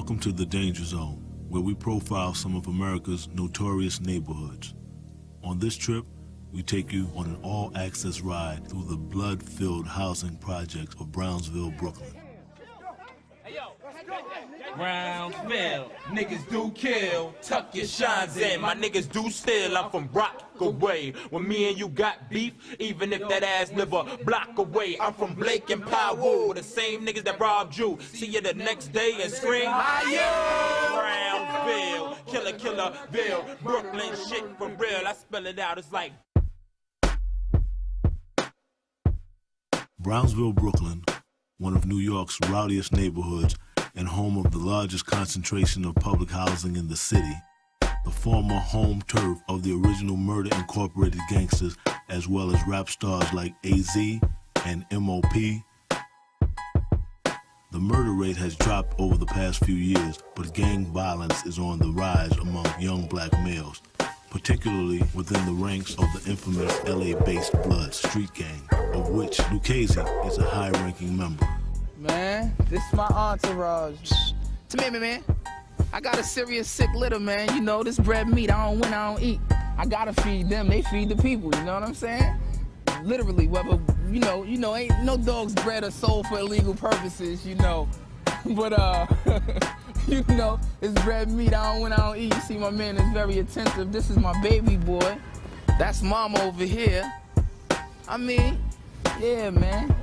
Welcome to the Danger Zone, where we profile some of America's notorious neighborhoods. On this trip, we take you on an all-access ride through the blood-filled housing projects of Brownsville, Brooklyn. Brownsville, niggas do kill, tuck your shines in, my niggas do steal, I'm from Rockaway, when me and you got beef, even if that ass live a block away, I'm from Blake and Powell, the same niggas that robbed you, see you the next day and scream, Brownsville, Killerville, Brooklyn shit for real, I spell it out, it's like Brownsville, Brooklyn, one of New York's rowdiest neighborhoods and home of the largest concentration of public housing in the city, the former home turf of the original Murder Incorporated gangsters, as well as rap stars like AZ and MOP. The murder rate has dropped over the past few years, but gang violence is on the rise among young black males, particularly within the ranks of the infamous LA-based Blood Street Gang, of which Lucchese is a high-ranking member. Man, this is my entourage. Come here, man. I got a serious sick litter, man. You know, this bread meat, I don't win, I don't eat. I gotta feed them, they feed the people, you know what I'm saying? Literally, whether, you know, ain't no dog's bred or sold for illegal purposes, you know. But, you know, it's bread meat, I don't win, I don't eat. You see my man is very attentive. This is my baby boy. That's mama over here. I mean, yeah, man.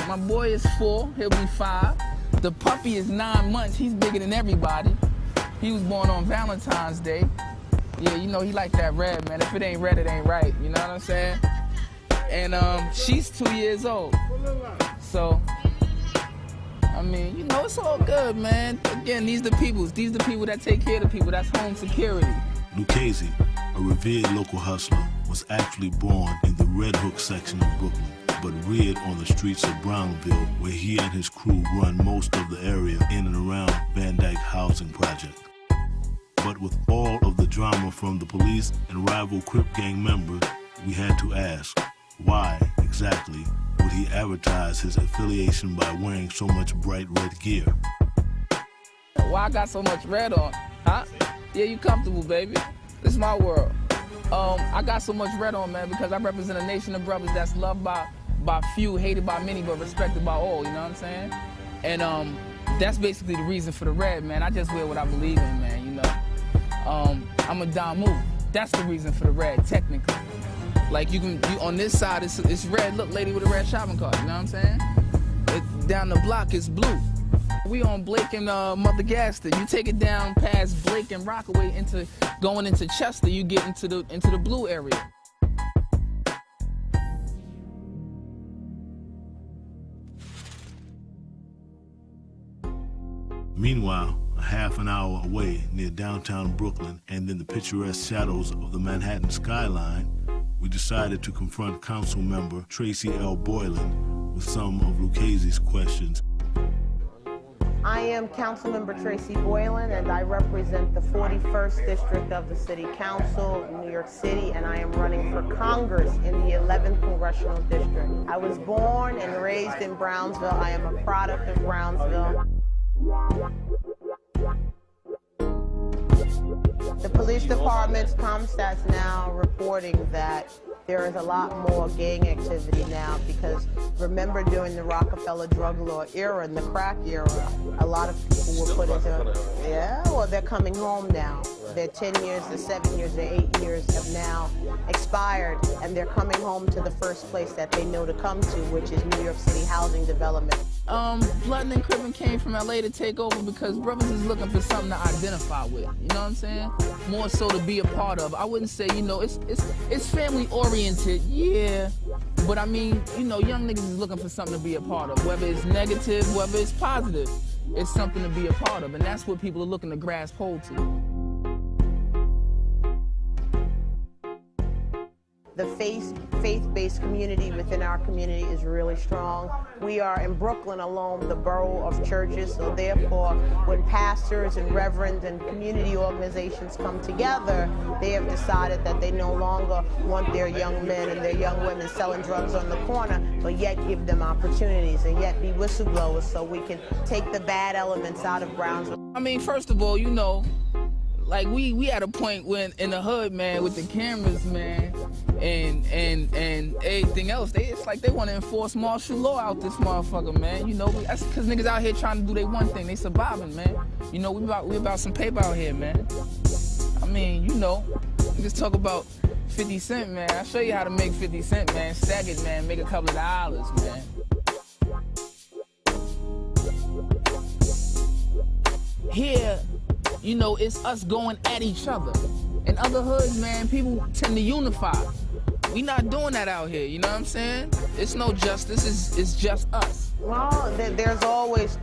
My boy is 4, he'll be 5. The puppy is 9 months, he's bigger than everybody. He was born on Valentine's Day. Yeah, you know, he like that red, man. If it ain't red, it ain't right, you know what I'm saying? And she's 2 years old. So, I mean, you know, it's all good, man. Again, these the people that take care of the people, that's home security. Lucchese, a revered local hustler, was actually born in the Red Hook section of Brooklyn, but reared on the streets of Brownville, where he and his crew run most of the area in and around Van Dyke Housing Project. But with all of the drama from the police and rival Crip gang members, we had to ask, why exactly would he advertise his affiliation by wearing so much bright red gear? Why I got so much red on? Huh? Yeah, you comfortable, baby. This is my world. I got so much red on, man, because I represent a nation of brothers that's loved by few, hated by many, but respected by all, you know what I'm saying? And that's basically the reason for the red, man. I just wear what I believe in, man, you know. I'm a Damu. That's the reason for the red, technically. Like, you on this side, it's red. Look, lady with a red shopping cart, you know what I'm saying? Down the block, it's blue. We on Blake and Mother Gaster. You take it down past Blake and Rockaway going into Chester, you get into the blue area. Meanwhile, a half an hour away near downtown Brooklyn and in the picturesque shadows of the Manhattan skyline, we decided to confront council member Tracy L. Boylan with some of Lucchese's questions. I am Councilmember Tracy Boylan, and I represent the 41st District of the City Council in New York City, and I am running for Congress in the 11th Congressional District. I was born and raised in Brownsville. I am a product of Brownsville. The police department's CompStat's now reporting that there is a lot more gang activity now, because remember during the Rockefeller drug law era and the crack era, a lot of people were put into, well, they're coming home now. Their 10 years, their 7 years, their 8 years have now expired, and they're coming home to the first place that they know to come to, which is New York City housing development. Blood and Crippin came from LA to take over because brothers is looking for something to identify with, you know what I'm saying? More so to be a part of. I wouldn't say, you know, it's family oriented, yeah, but I mean, you know, young niggas is looking for something to be a part of, whether it's negative, whether it's positive, it's something to be a part of, and that's what people are looking to grasp hold to. The faith-based community within our community is really strong. We are in Brooklyn alone, the borough of churches, so therefore when pastors and reverends and community organizations come together, they have decided that they no longer want their young men and their young women selling drugs on the corner, but yet give them opportunities and yet be whistleblowers so we can take the bad elements out of Brownsville. I mean, first of all, you know, like we at a point when in the hood, man, with the cameras, man, and everything else, it's like they want to enforce martial law out this motherfucker, man. You know, that's because niggas out here trying to do their one thing. They surviving, man. You know, we about some paper out here, man. I mean, you know, niggas talk about 50 Cent, man. I'll show you how to make 50 Cent, man. Stack it, man. Make a couple of dollars, man. Here, you know, it's us going at each other. In other hoods, man, people tend to unify. We not doing that out here, you know what I'm saying? It's no justice, it's just us. Well, there's always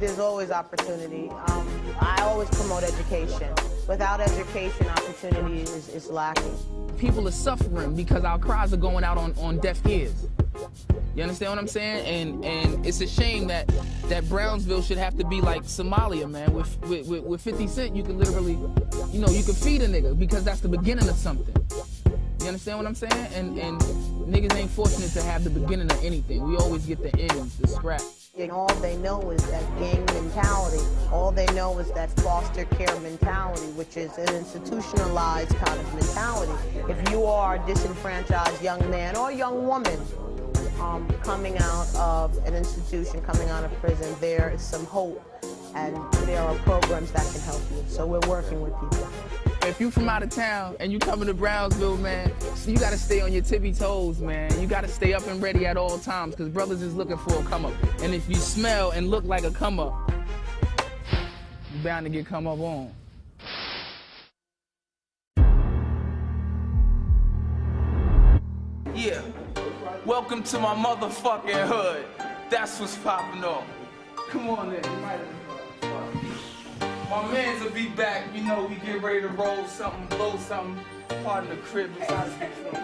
opportunity. I always promote education. Without education, opportunity is lacking. People are suffering because our cries are going out on deaf ears. You understand what I'm saying? And it's a shame that Brownsville should have to be like Somalia, man. With 50 Cent, you can literally, you know, you can feed a nigga because that's the beginning of something. You understand what I'm saying? And niggas ain't fortunate to have the beginning of anything. We always get the end, the scrap. And all they know is that gang mentality. All they know is that foster care mentality, which is an institutionalized kind of mentality. If you are a disenfranchised young man or young woman, coming out of an institution, coming out of prison, there is some hope and there are programs that can help you. So we're working with people. If you from out of town and you coming to Brownsville, man, you gotta stay on your tippy toes, man. You gotta stay up and ready at all times because brothers is looking for a come up. And if you smell and look like a come up, you're bound to get come up on. Yeah. Welcome to my motherfucking hood. That's what's popping off. Come on then. My mans will be back. You know, we get ready to roll something, blow something. Part of the crib is out of control.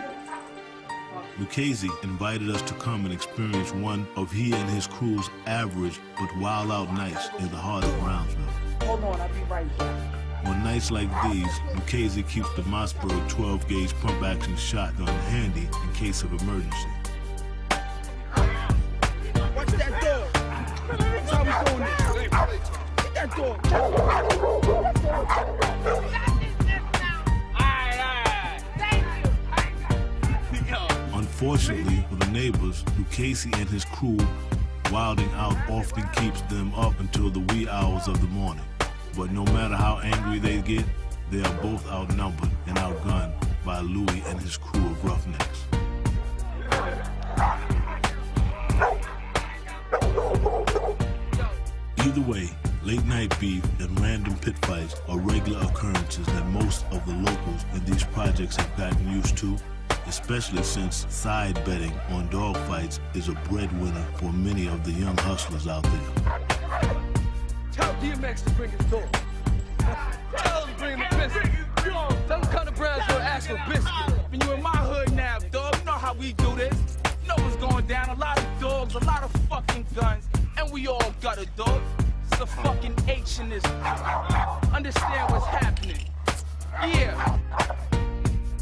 Lucchese invited us to come and experience one of he and his crew's average but wild out nights in the heart of Brownsville. Hold on, I'll be right back. On nights like these, Lucchese keeps the Mossberg 12-gauge pump-action shotgun handy in case of emergency. Watch that door. That's how we doing this. Get that door. Unfortunately for the neighbors, Lucchese and his crew wilding out often keeps them up until the wee hours of the morning. But no matter how angry they get, they are both outnumbered and outgunned by Louis and his crew of roughnecks. Either way, late night beef and random pit fights are regular occurrences that most of the locals in these projects have gotten used to, especially since side betting on dog fights is a breadwinner for many of the young hustlers out there. Tell DMX to bring his dog. Tell him to bring the biscuit. Tell him to come to Brownsville ask for biscuit. When you in my hood now, dog, you know how we do this. You know what's going down. A lot of dogs, a lot of fucking guns, and we all got a dog. It's a fucking H in this. Understand what's happening. Yeah.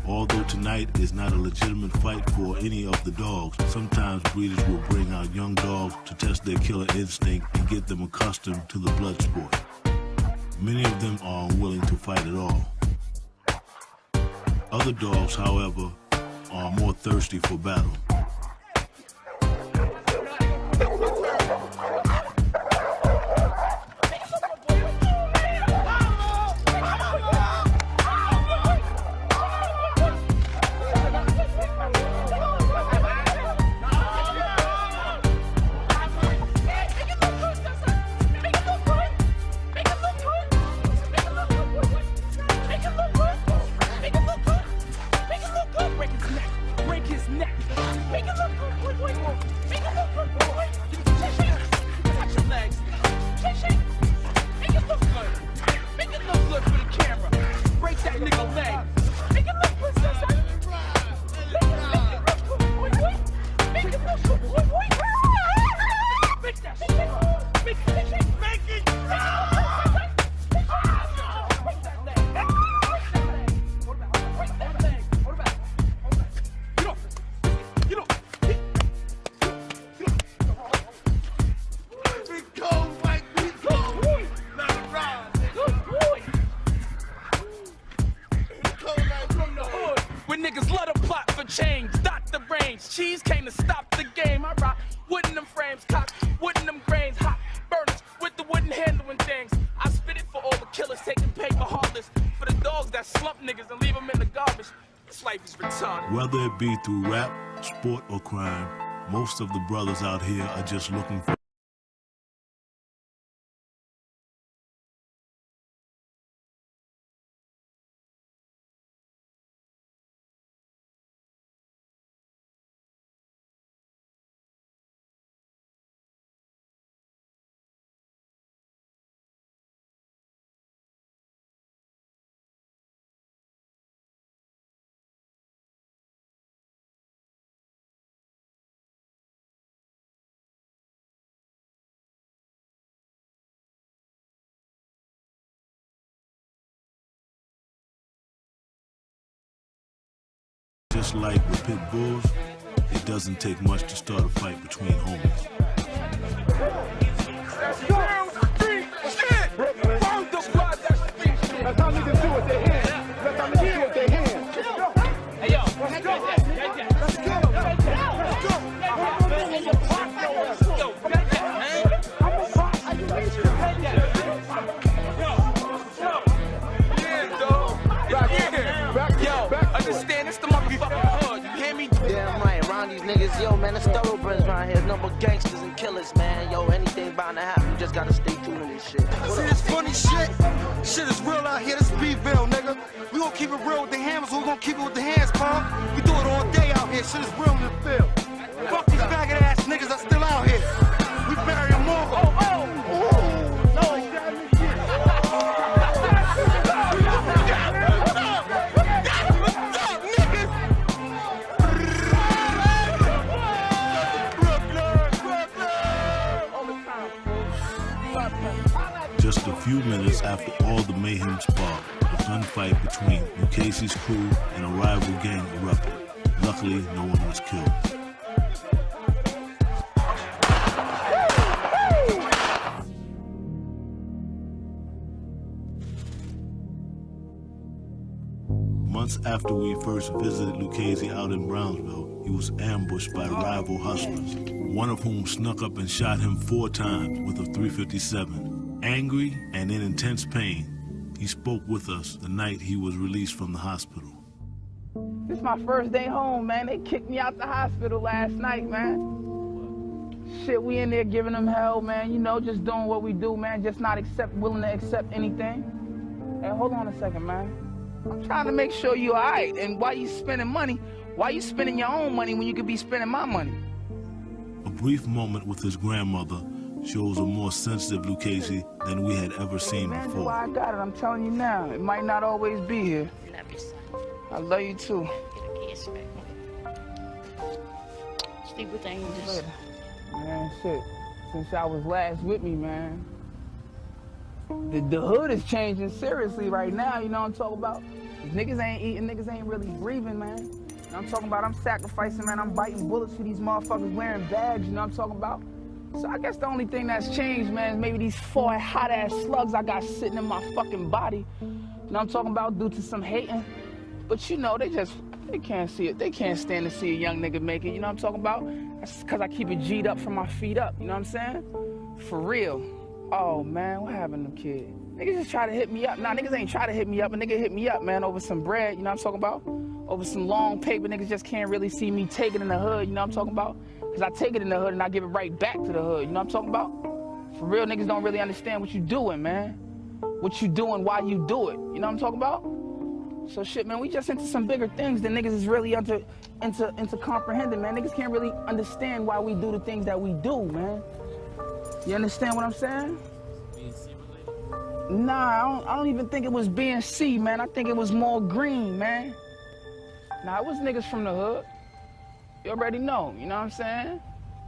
Although tonight is not a legitimate fight for any of the dogs, sometimes breeders will bring out young dogs to test their killer instinct and get them accustomed to the blood sport. Many of them are unwilling to fight at all. Other dogs, however, are more thirsty for battle. Break his neck. cocked, wooden them grains hot, burners with the wooden handling things. I spit it for all the killers taking paper heartless, for the dogs that slump niggas and leave them in the garbage. This life is retarded. Whether it be through rap, sport, or crime, most of the brothers out here are just looking for just like with pit bulls, it doesn't take much to start a fight between homies. That's how niggas do with their hands. That's how niggas do with their hands. Hey, yo, let's go. Let's go. Understand, it's the motherfucking hood, you hear me? Damn right, around these niggas, yo, man, it's thoroughbreds around here. No more gangsters and killers, man. Yo, anything bound to happen, you just gotta stay tuned to this shit. See this funny shit? Shit is real out here, this is Beeville, nigga. We gon' keep it real with the hammers, we gon' keep it with the hands, pal. We do it all day out here, shit is real in the field. Fuck these faggot ass niggas that's still out here. We bury them all. Just a few minutes after all the mayhem sparked, a gunfight between Lucchese's crew and a rival gang erupted. Luckily, no one was killed. Months after we first visited Lucchese out in Brownsville, he was ambushed by rival hustlers, one of whom snuck up and shot him 4 times with a .357. Angry and in intense pain, he spoke with us the night he was released from the hospital. This is my first day home, man. They kicked me out the hospital last night, man. Shit, we in there giving them hell, man. You know, just doing what we do, man. Just not willing to accept anything. Hey, hold on a second, man. I'm trying to make sure you all right. And why you spending money? Why you spending your own money when you could be spending my money? A brief moment with his grandmother shows a more sensitive Lucchese than we had ever seen man, before. I got it. I'm telling you now. It might not always be here. Love you, son. I love you too. Get a kiss back. Sleep with the angels. Man, shit. Since I was last with me, man. The hood is changing seriously right now, you know what I'm talking about? Niggas ain't eating, niggas ain't really breathing, man. You know what I'm talking about? I'm sacrificing, man. I'm biting bullets for these motherfuckers wearing bags, you know what I'm talking about? So I guess the only thing that's changed, man, is maybe these 4 hot-ass slugs I got sitting in my fucking body. You know what I'm talking about? Due to some hating. But you know, they can't see it. They can't stand to see a young nigga make it, you know what I'm talking about? That's because I keep it G'd up from my feet up, you know what I'm saying? For real. Oh, man, what happened to them kids? Niggas just try to hit me up. Nah, niggas ain't try to hit me up. A nigga hit me up, man, over some bread, you know what I'm talking about? Over some long paper. Niggas just can't really see me take it in the hood, you know what I'm talking about? Because I take it in the hood and I give it right back to the hood, you know what I'm talking about? For real, niggas don't really understand what you doing, man. What you doing, why you do it, you know what I'm talking about? So shit, man, we just into some bigger things than niggas is really into comprehending, man. Niggas can't really understand why we do the things that we do, man. You understand what I'm saying? Nah, I don't even think it was BNC, man. I think it was more green, man. Nah, it was niggas from the hood. You already know, you know what I'm saying?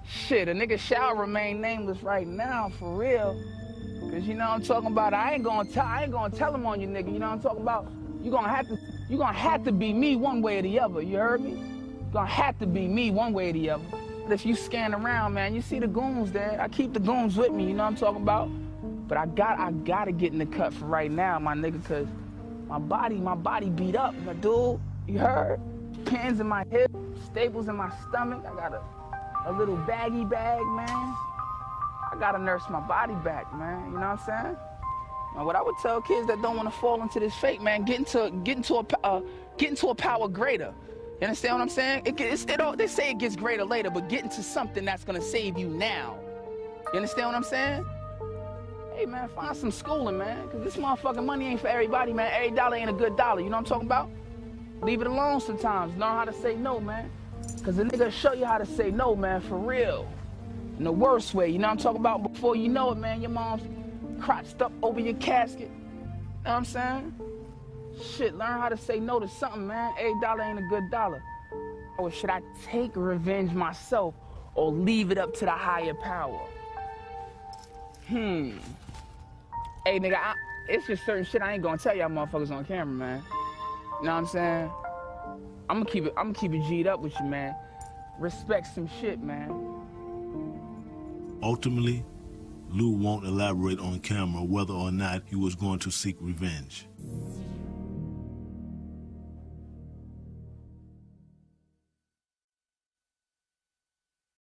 Shit, a nigga shall remain nameless right now, for real. Cause you know what I'm talking about. I ain't gonna tell him on you, nigga. You know what I'm talking about? You gonna have to be me one way or the other. You heard me? You gonna have to be me one way or the other. But if you scan around, man, you see the goons there. I keep the goons with me. You know what I'm talking about? But I gotta get in the cut for right now, my nigga, cause my body beat up, my dude. You heard? Pins in my hip, staples in my stomach. I got a little baggy bag, man. I gotta nurse my body back, man. You know what I'm saying? And what I would tell kids that don't want to fall into this fate, man, get into a power greater. You understand what I'm saying? They say it gets greater later, but get into something that's gonna save you now. You understand what I'm saying? Hey, man, find some schooling, man, because this motherfucking money ain't for everybody, man. Every dollar ain't a good dollar, you know what I'm talking about? Leave it alone sometimes. Learn how to say no, man. Because the nigga show you how to say no, man, for real. In the worst way, you know what I'm talking about? Before you know it, man, your mom's crotched up over your casket. You know what I'm saying? Shit, learn how to say no to something, man. Every dollar ain't a good dollar. Or should I take revenge myself or leave it up to the higher power? Hey, nigga, it's just certain shit I ain't gonna tell y'all motherfuckers on camera, man. You know what I'm saying? I'm gonna keep it G'd up with you, man. Respect some shit, man. Ultimately, Lou won't elaborate on camera whether or not he was going to seek revenge.